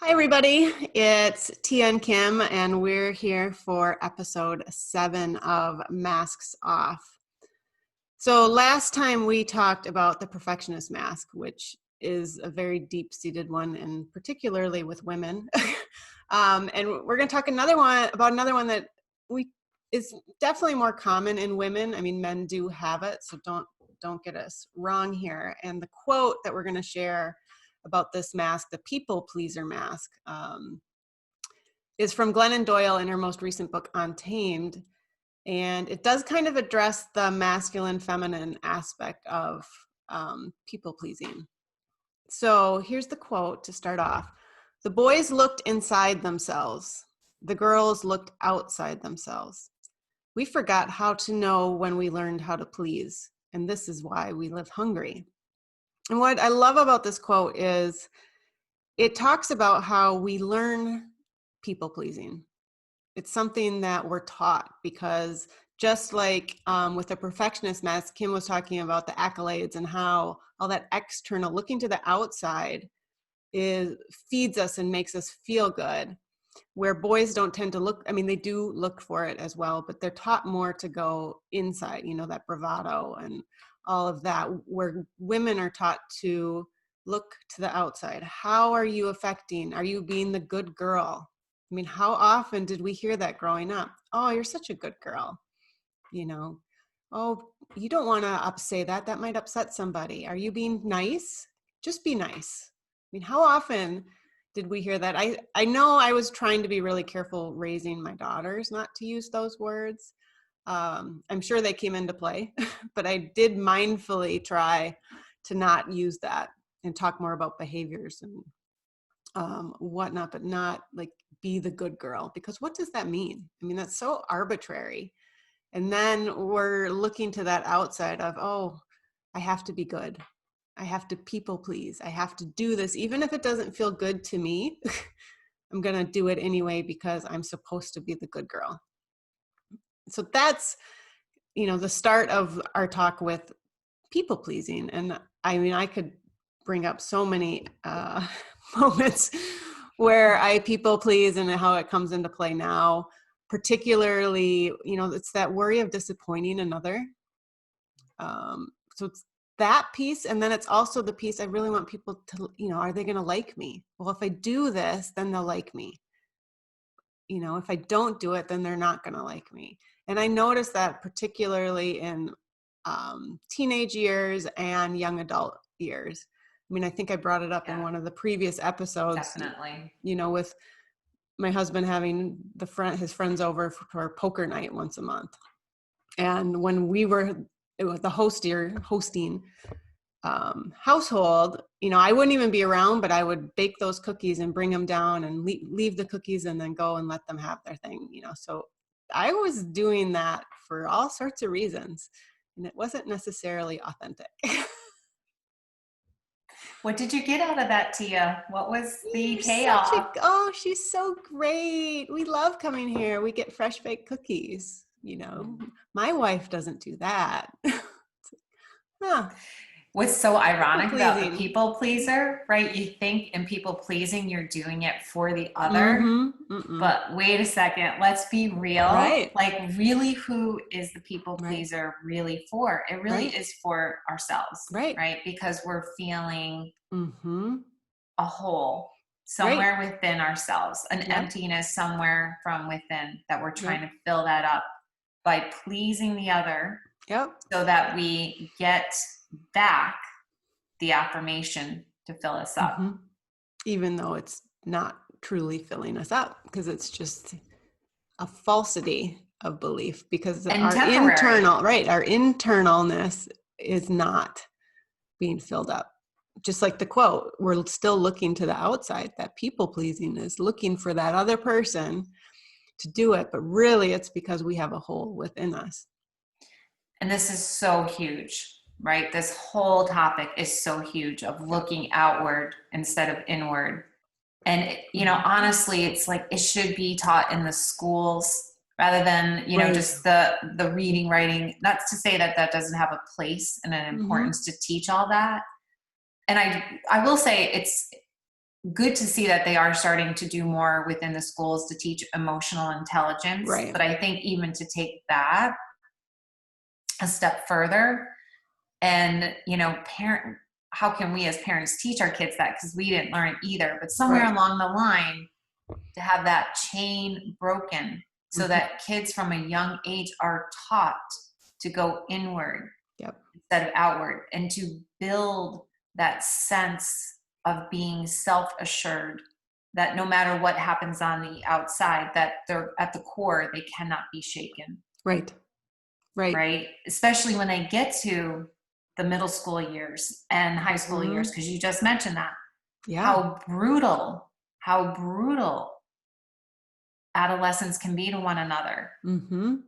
Hi, everybody. It's Tia and Kim, and we're here for episode 7 of Masks Off. So last time we talked about the perfectionist mask, which is a very deep-seated one, and particularly with women. And we're going to talk about another one that is definitely more common in women. I mean, men do have it, so don't get us wrong here. And the quote that we're going to share about this mask, the people pleaser mask, is from Glennon Doyle in her most recent book, Untamed. And it does kind of address the masculine feminine aspect of people pleasing. So here's the quote to start off. The boys looked inside themselves. The girls looked outside themselves. We forgot how to know when we learned how to please. And this is why we live hungry. And what I love about this quote is it talks about how we learn people pleasing. It's something that we're taught, because just like with the perfectionist mask, Kim was talking about the accolades and how all that external, looking to the outside, feeds us and makes us feel good, where boys don't tend to look. I mean, they do look for it as well, but they're taught more to go inside, that bravado and all of that, where women are taught to look to the outside. How are you are you being the good girl? I mean, how often did we hear that growing up? Oh, you're such a good girl. Oh, you don't want to say that. That might upset somebody. Are you being nice? Just be nice. I mean, how often did we hear that? I know I was trying to be really careful raising my daughters not to use those words. I'm sure they came into play, but I did mindfully try to not use that and talk more about behaviors and whatnot, but not like be the good girl, because what does that mean? I mean, that's so arbitrary. And then we're looking to that outside of, oh, I have to be good. I have to people please. I have to do this. Even if it doesn't feel good to me, I'm going to do it anyway because I'm supposed to be the good girl. So that's, the start of our talk with people pleasing. And I mean, I could bring up so many moments where I people please and how it comes into play now, particularly, it's that worry of disappointing another. So it's that piece. And then it's also the piece I really want people to, are they going to like me? Well, if I do this, then they'll like me. If I don't do it, then they're not going to like me. And I noticed that particularly in teenage years and young adult years. I mean, I think I brought it up in one of the previous episodes. Definitely. With my husband having his friends over for poker night once a month. And when we were the hosting household, I wouldn't even be around, but I would bake those cookies and bring them down and leave the cookies and then go and let them have their thing, So I was doing that for all sorts of reasons, and it wasn't necessarily authentic. What did you get out of that, Tia? What was the payoff? She's so great. We love coming here. We get fresh baked cookies. My wife doesn't do that. What's so ironic about the people pleaser, right? You think in people pleasing, you're doing it for the other, but wait a second, let's be real. Right. Like, really, who is the people pleaser really for? It really is for ourselves, right? Because we're feeling a hole somewhere within ourselves, an emptiness somewhere from within that we're trying to fill that up by pleasing the other, so that we get back the affirmation to fill us up. Even though it's not truly filling us up, because it's just a falsity of belief, because our internalness is not being filled up. Just like the quote, we're still looking to the outside. That people pleasing is looking for that other person to do it, but really it's because we have a hole within us. And this is so huge, right? This whole topic is so huge, of looking outward instead of inward. And, honestly, it's like it should be taught in the schools rather than, just the reading, writing. Not to say that that doesn't have a place and an importance to teach all that. And I will say good to see that they are starting to do more within the schools to teach emotional intelligence. Right. But I think even to take that a step further and, how can we as parents teach our kids that? Because we didn't learn it either. But somewhere along the line, to have that chain broken so that kids from a young age are taught to go inward instead of outward, and to build that sense of being self-assured, that no matter what happens on the outside, that they're at the core, they cannot be shaken. Right. Especially when they get to the middle school years and high school years, because you just mentioned that. How brutal adolescents can be to one another.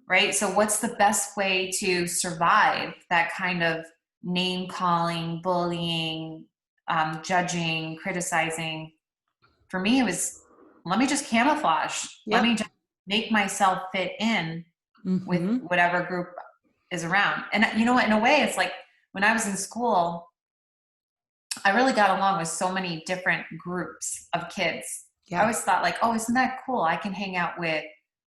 Right? So what's the best way to survive that kind of name calling, bullying, judging, criticizing? For me, it was, let me just camouflage. Let me just make myself fit in with whatever group is around. And you know what, in a way, it's like when I was in school, I really got along with so many different groups of kids. I always thought like, oh, isn't that cool? I can hang out with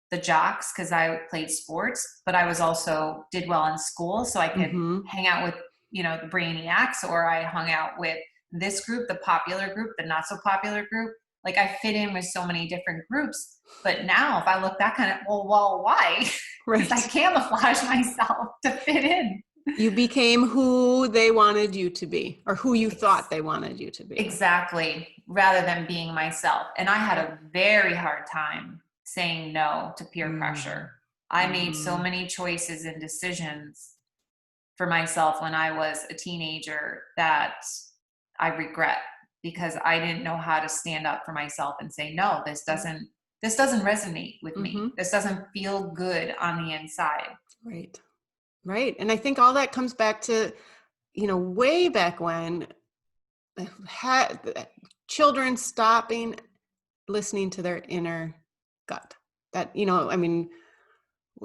the jocks because I played sports, but I was also did well in school. So I could hang out with, the brainiacs, or I hung out with this group, the popular group, the not so popular group. Like I fit in with so many different groups. But now if I look back on it, well, why? Because I camouflage myself to fit in. You became who they wanted you to be, or who you thought they wanted you to be. Exactly. Rather than being myself. And I had a very hard time saying no to peer pressure. I made so many choices and decisions for myself when I was a teenager that I regret, because I didn't know how to stand up for myself and say, no, this doesn't resonate with me. This doesn't feel good on the inside. Right. And I think all that comes back to, way back when children stopping listening to their inner gut. That,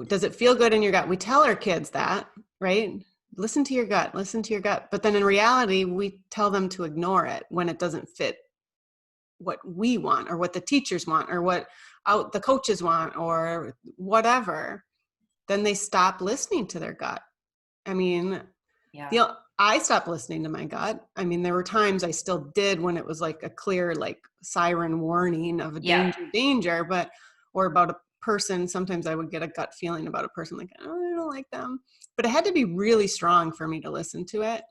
does it feel good in your gut? We tell our kids that, right? Listen to your gut. But then in reality, we tell them to ignore it when it doesn't fit what we want, or what the teachers want, or what the coaches want, or whatever. Then they stop listening to their gut. I stopped listening to my gut. There were times I still did when it was like a clear, like siren warning of a danger, or about a person. Sometimes I would get a gut feeling about a person, like, oh, I don't like them, but it had to be really strong for me to listen to it.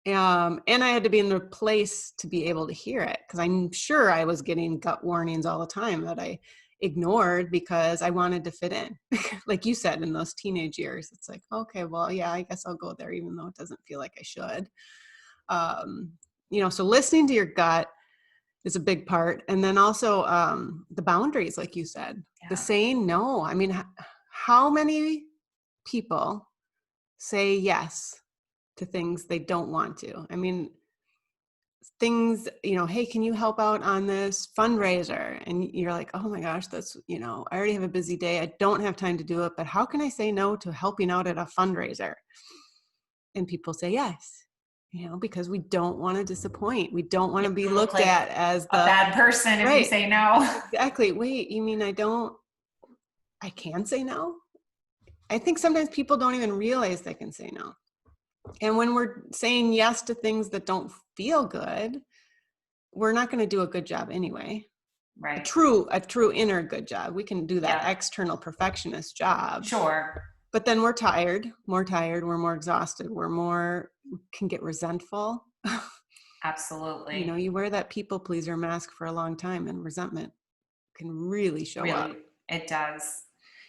And I had to be in the place to be able to hear it, because I'm sure I was getting gut warnings all the time that I ignored because I wanted to fit in. Like you said, in those teenage years, it's like, okay, well, yeah, I guess I'll go there even though it doesn't feel like I should. So listening to your gut is a big part. And then also the boundaries, like you said, the saying no. How many people say yes to things they don't want to? Things, hey, can you help out on this fundraiser? And you're like, oh my gosh, that's, I already have a busy day. I don't have time to do it, but how can I say no to helping out at a fundraiser? And people say yes, because we don't want to disappoint. We don't want to be looked like at as a bad person if you say no. Exactly. Wait, you mean I can say no? I think sometimes people don't even realize they can say no. And when we're saying yes to things that don't feel good, we're not going to do a good job anyway. Right. A true inner good job. We can do that external perfectionist job. Sure. But then we're tired, we're more exhausted, can get resentful. Absolutely. You wear that people pleaser mask for a long time, and resentment can really show up. It does.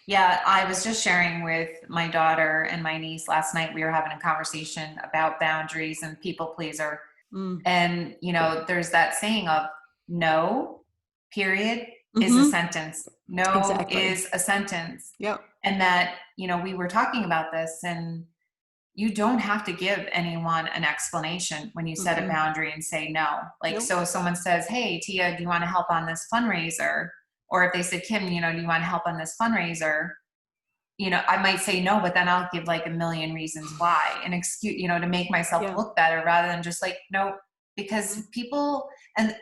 Yeah, I was just sharing with my daughter and my niece last night. We were having a conversation about boundaries and people pleaser. And, there's that saying of no, period, is a sentence. No is a sentence. Yep. And that, we were talking about this, and you don't have to give anyone an explanation when you set a boundary and say no. Like, so if someone says, hey, Tia, do you want to help on this fundraiser? Or if they said, Kim, do you want to help on this fundraiser? I might say no, but then I'll give like a million reasons why, an excuse, to make myself look better, rather than just like, nope, because people and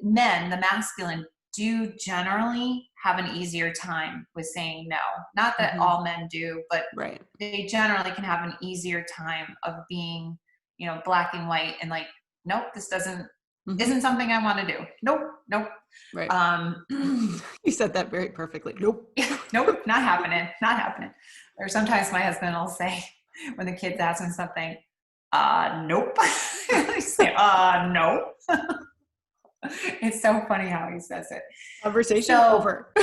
men, the masculine, do generally have an easier time with saying no. Not that all men do, but they generally can have an easier time of being, black and white and like, nope, this isn't something I want to do. Nope. Right. You said that very perfectly. Nope. Nope, not happening. Or sometimes my husband will say, when the kids ask him something, nope. I say, no. It's so funny how he says it. Conversation over.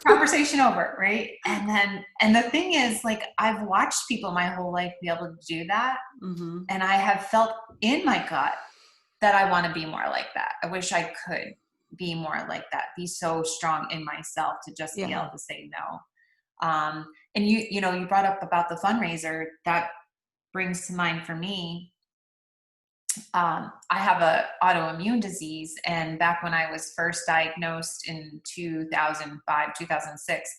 Conversation over, right? And the thing is, like, I've watched people my whole life be able to do that. And I have felt in my gut that I want to be more like that. I wish I could be more like that, be so strong in myself to just be able to say no. And you brought up about the fundraiser. That brings to mind for me, I have a autoimmune disease, and back when I was first diagnosed in 2005, 2006,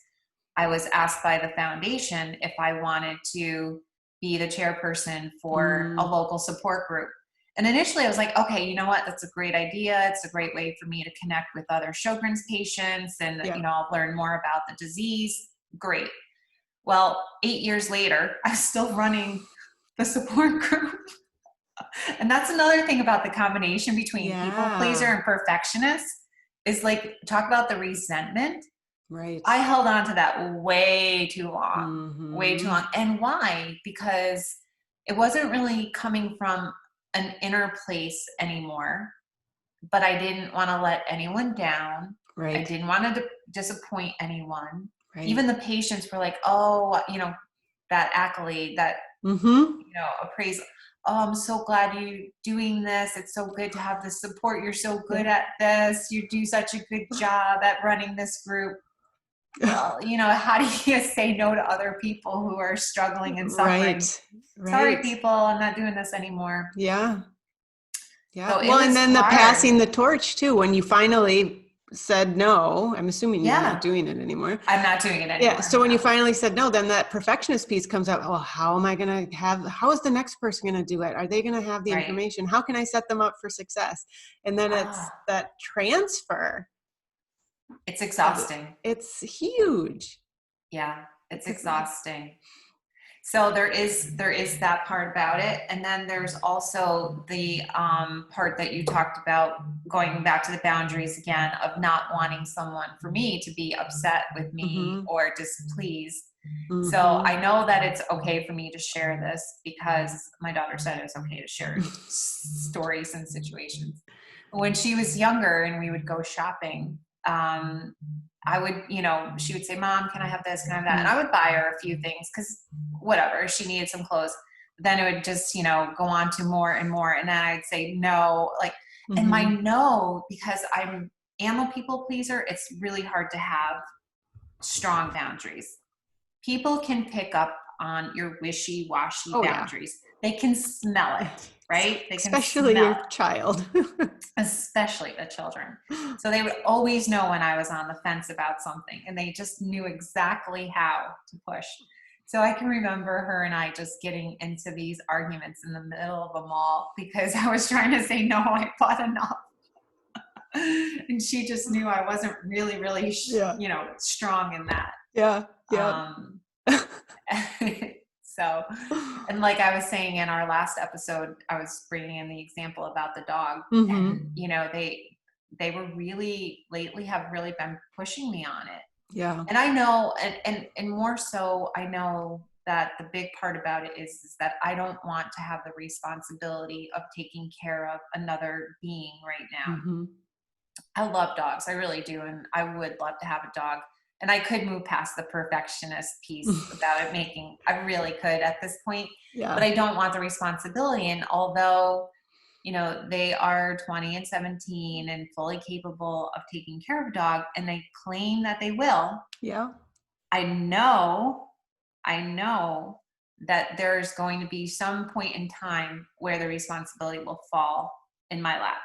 I was asked by the foundation if I wanted to be the chairperson for a local support group. And initially I was like, okay, you know what? That's a great idea. It's a great way for me to connect with other Sjogren's patients and, I'll learn more about the disease. Great. Well, 8 years later, I'm still running the support group. And that's another thing about the combination between people pleaser and perfectionist is, like, talk about the resentment. Right. I held on to that way too long, way too long. And why? Because it wasn't really coming from an inner place anymore, but I didn't want to let anyone down. Right. I didn't want to disappoint anyone. Right. Even the patients were like, oh, that accolade, that, appraisal. Oh, I'm so glad you're doing this. It's so good to have the support. You're so good at this. You do such a good job at running this group. Well, how do you say no to other people who are struggling and suffering? Right. Sorry, people, I'm not doing this anymore. Yeah. So well, and then the passing the torch too, when you finally said no, I'm assuming you're not doing it anymore. I'm not doing it anymore. Yeah. So when you finally said no, then that perfectionist piece comes up. Oh, how is the next person going to do it? Are they going to have the information? How can I set them up for success? And then it's that transfer. It's exhausting. It's huge. Yeah, it's exhausting. So there is that part about it. And then there's also the part that you talked about, going back to the boundaries again, of not wanting someone, for me, to be upset with me or displeased. So I know that it's okay for me to share this because my daughter said it was okay to share stories and situations. When she was younger and we would go shopping, I would, she would say, Mom, can I have this? Can I have that? And I would buy her a few things because whatever, she needed some clothes. But then it would just, go on to more and more. And then I'd say no, and my no, because I am a people pleaser, it's really hard to have strong boundaries. People can pick up on your wishy-washy boundaries. Yeah. They can smell it, right? They can especially your child. Especially the children. So they would always know when I was on the fence about something, and they just knew exactly how to push. So I can remember her and I just getting into these arguments in the middle of a mall because I was trying to say, no, I bought enough. And she just knew I wasn't really, really, strong in that. Yeah. So, and like I was saying in our last episode, I was bringing in the example about the dog, and they were really lately have really been pushing me on it. Yeah. And I know, and more so, I know that the big part about it is that I don't want to have the responsibility of taking care of another being right now. I love dogs. I really do. And I would love to have a dog. And I could move past the perfectionist piece about it I really could at this point, but I don't want the responsibility. And although, they are 20 and 17 and fully capable of taking care of a dog, and they claim that they will. Yeah. I know that there's going to be some point in time where the responsibility will fall in my lap.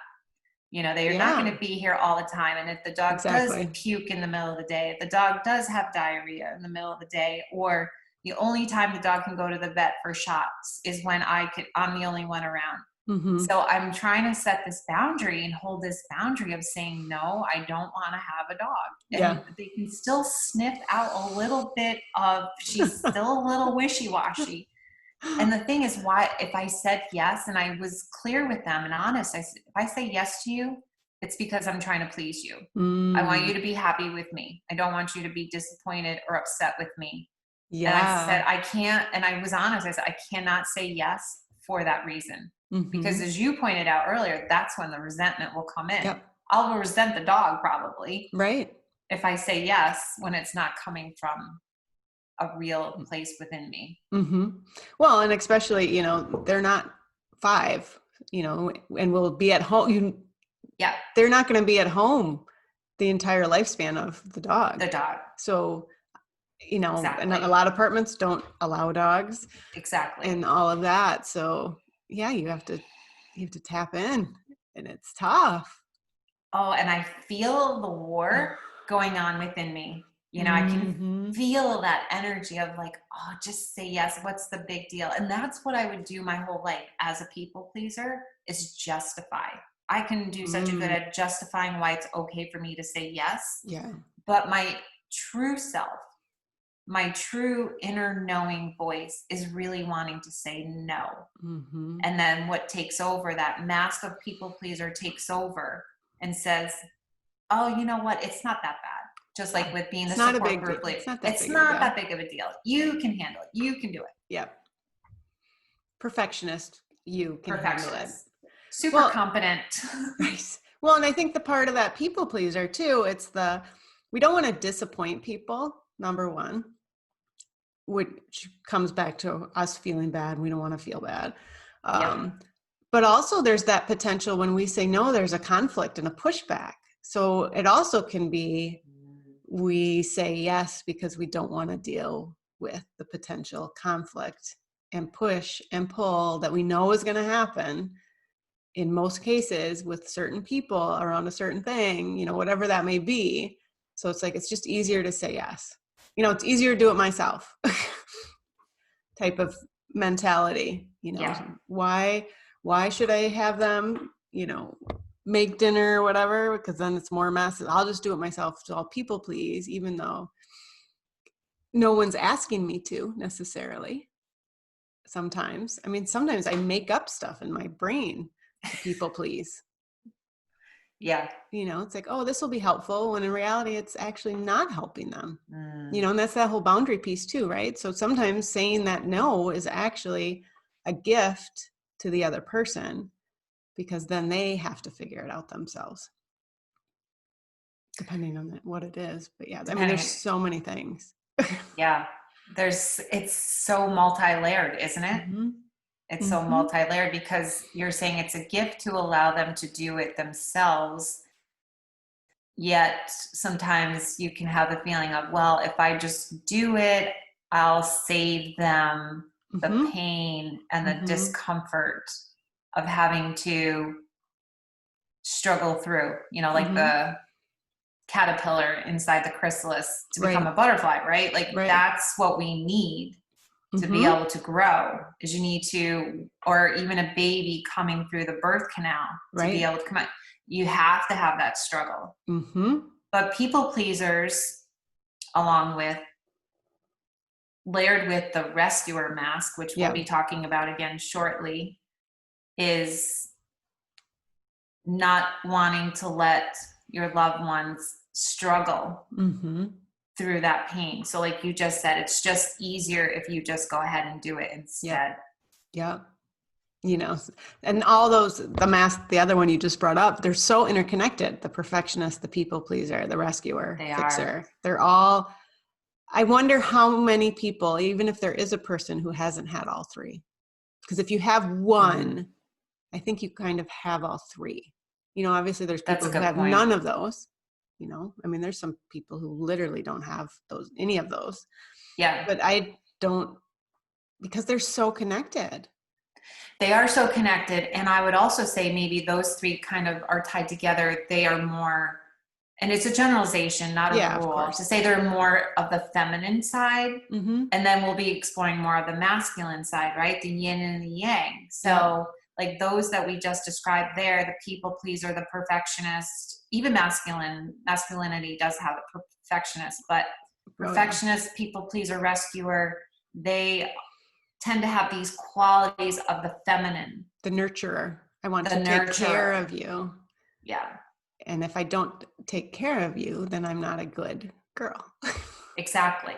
They're not going to be here all the time. And if the dog does puke in the middle of the day, if the dog does have diarrhea in the middle of the day, or the only time the dog can go to the vet for shots is when I'm the only one around. So I'm trying to set this boundary and hold this boundary of saying, no, I don't want to have a dog. And they can still sniff out a little bit of, she's still a little wishy-washy. And the thing is, why, if I said yes, and I was clear with them and honest, I said, if I say yes to you, it's because I'm trying to please you. I want you to be happy with me. I don't want you to be disappointed or upset with me. And I said, I can't, and I was honest, I said, I cannot say yes for that reason. Because as you pointed out earlier, that's when the resentment will come in. I'll resent the dog probably. Right. If I say yes, when it's not coming from a real place within me. Well, and especially, you know, they're not 5, you know, and will be at home. They're not going to be at home the entire lifespan of the dog. So, you know, and a lot of apartments don't allow dogs. And all of that. So yeah, you have to tap in, and it's tough. Oh, and I feel the war going on within me. You know, I can feel that energy of like, oh, just say yes. What's the big deal? And that's what I would do my whole life as a people pleaser, is justify. I can do such a good at justifying why it's okay for me to say yes. But my true self, my true inner knowing voice is really wanting to say no. And then what takes over, that mask of people pleaser takes over and says, oh, you know what? It's not that bad. Just like with being the support group leader. It's not that big of a deal. You can handle it. You can do it. Yep. Perfectionist. You can handle it. Super competent. Right. Well, and I think the part of that people pleaser too, it's we don't want to disappoint people, number one, which comes back to us feeling bad. We don't want to feel bad. But also there's that potential when we say no, there's a conflict and a pushback. So it also can be, we say yes because we don't want to deal with the potential conflict and push and pull that we know is going to happen in most cases with certain people around a certain thing, you know, whatever that may be. So it's like, it's just easier to say yes. You know, it's easier to do it myself type of mentality, you know. Why should I have them, you know, make dinner or whatever, because then it's more mess. I'll just do it myself. So I'll people please, even though no one's asking me to necessarily. Sometimes I make up stuff in my brain to people please. You know, it's like, oh, this will be helpful, when in reality it's actually not helping them. You know, and that's that whole boundary piece too, right? So sometimes saying that no is actually a gift to the other person, because then they have to figure it out themselves, depending on what it is. But yeah, I mean, there's so many things. It's so multi-layered, isn't it? It's so multi-layered, because you're saying it's a gift to allow them to do it themselves. Yet sometimes you can have the feeling of, well, if I just do it, I'll save them the pain and the discomfort of having to struggle through, you know, like the caterpillar inside the chrysalis to become a butterfly, right? Like that's what we need to be able to grow, is you need to, or even a baby coming through the birth canal to be able to come out. You have to have that struggle. But people pleasers, along with layered with the rescuer mask, which we'll be talking about again shortly, is not wanting to let your loved ones struggle through that pain. So like you just said, it's just easier if you just go ahead and do it instead. You know, and all those, the mask, the other one you just brought up, they're so interconnected. The perfectionist, the people pleaser, the rescuer, fixer. They're all, I wonder how many people, even if there is a person who hasn't had all three, because if you have one, I think you kind of have all three. You know, obviously there's people who have none of those, you know, I mean, there's some people who literally don't have any of those. But I don't, because they're so connected. They are so connected. And I would also say maybe those three kind of are tied together. They are more, and it's a generalization, not a rule, to say they're more of the feminine side. And then we'll be exploring more of the masculine side, right? The yin and the yang. So like those that we just described there, the people pleaser, the perfectionist, even masculinity does have the perfectionist, but perfectionist, people pleaser, rescuer, they tend to have these qualities of the feminine. The nurturer. I want to take care of you. Yeah. And if I don't take care of you, then I'm not a good girl. Exactly.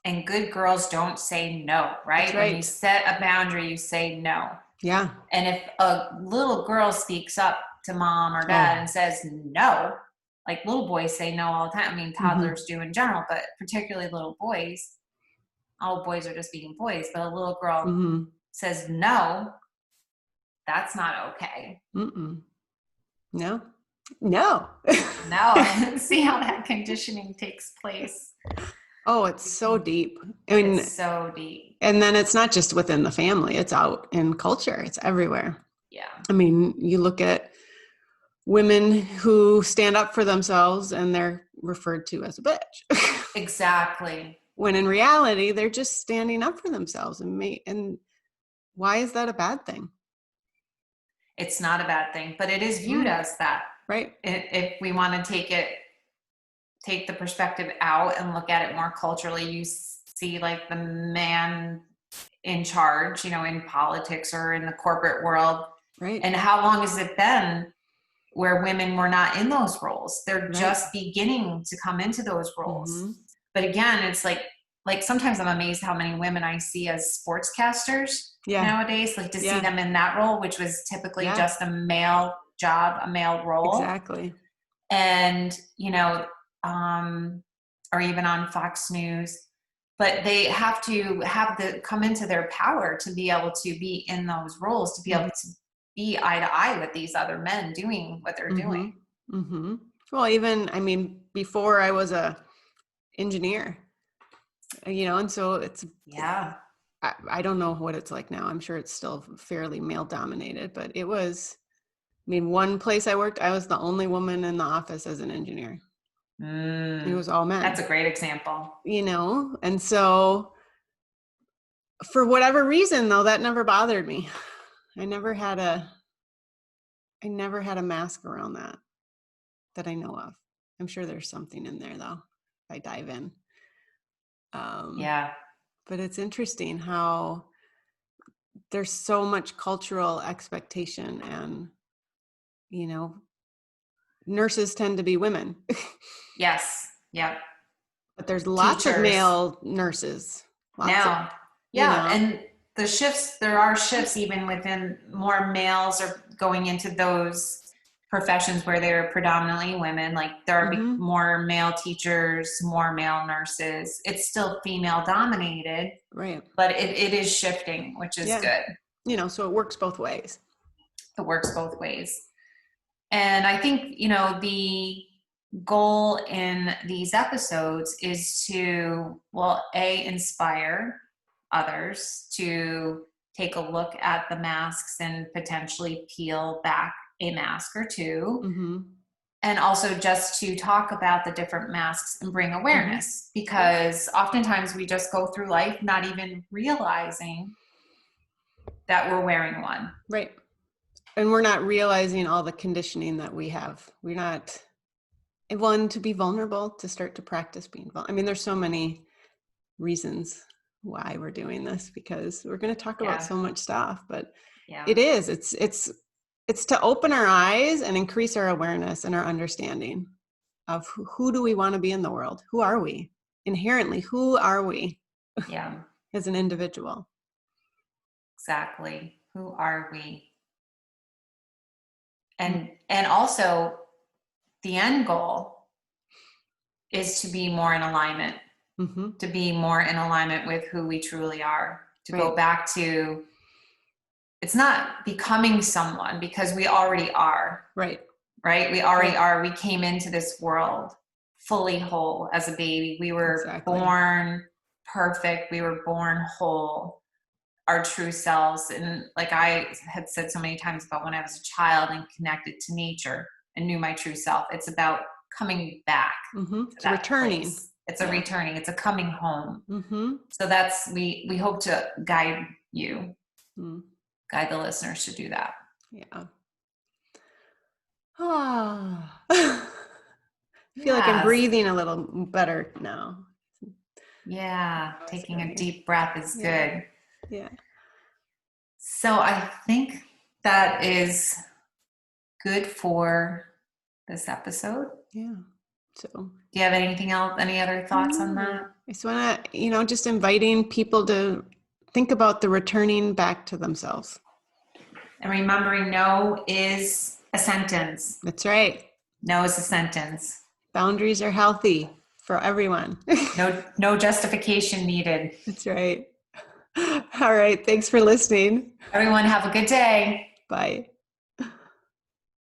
And good girls don't say no, right? When you set a boundary, you say no. Yeah. And if a little girl speaks up to mom or dad and says no, like little boys say no all the time. I mean, toddlers do in general, but particularly little boys. All boys are just being boys, but a little girl says no, that's not okay. No. No. See how that conditioning takes place. Oh, it's so deep. I mean, it's so deep. And then it's not just within the family, it's out in culture. It's everywhere. Yeah. I mean, you look at women who stand up for themselves and they're referred to as a bitch. Exactly. When in reality, they're just standing up for themselves. And why is that a bad thing? It's not a bad thing, but it is viewed as that. Right. If we want to take the perspective out and look at it more culturally, you see like the man in charge, in politics or in the corporate world. Right. And how long has it been where women were not in those roles? They're just beginning to come into those roles. But again, it's like sometimes I'm amazed how many women I see as sportscasters nowadays, like to see them in that role, which was typically just a male job, a male role. Exactly. And, or even on Fox News, but they have to come into their power to be able to be in those roles, to be able to be eye to eye with these other men doing what they're doing. Well, even, before I was a engineer, and so it's, I don't know what it's like now. I'm sure it's still fairly male dominated, but it was, one place I worked, I was the only woman in the office as an engineer. It was all men. That's a great example. And so for whatever reason, though, that never bothered me. I never had a mask around that I know of. I'm sure there's something in there, though, if I dive in. But it's interesting how there's so much cultural expectation, and, nurses tend to be women. Yes. Yeah. But there's lots of male nurses. And the shifts, there are shifts even within more males are going into those professions where they're predominantly women. Like there are more male teachers, more male nurses. It's still female dominated, right? But it is shifting, which is good. So it works both ways. It works both ways. And I think, the goal in these episodes is to, inspire others to take a look at the masks and potentially peel back a mask or two. And also just to talk about the different masks and bring awareness, because oftentimes we just go through life not even realizing that we're wearing one. Right. And we're not realizing all the conditioning that we have. We're not to be vulnerable, to start to practice being vulnerable. There's so many reasons why we're doing this, because we're going to talk about so much stuff, but it's to open our eyes and increase our awareness and our understanding of who do we want to be in the world? Who are we? Inherently, who are we? As an individual? Exactly. Who are we? And also the end goal is to be more in alignment, to be more in alignment with who we truly are, to go back to, it's not becoming someone, because we already are. Right? We already are. We came into this world fully whole as a baby. We were born perfect. We were born whole, our true selves. And like I had said so many times about when I was a child and connected to nature and knew my true self, it's about coming back. It's returning. Place. It's a returning. It's a coming home. So that's, we hope to guide you guide the listeners to do that. Yeah. I feel like I'm breathing a little better now. Yeah. Taking a deep breath is good. Yeah. So I think that is good for this episode. Yeah. So do you have anything else, any other thoughts on that? I just want to, just inviting people to think about the returning back to themselves. And remembering no is a sentence. That's right. No is a sentence. Boundaries are healthy for everyone. No justification needed. That's right. All right. Thanks for listening. Everyone have a good day. Bye.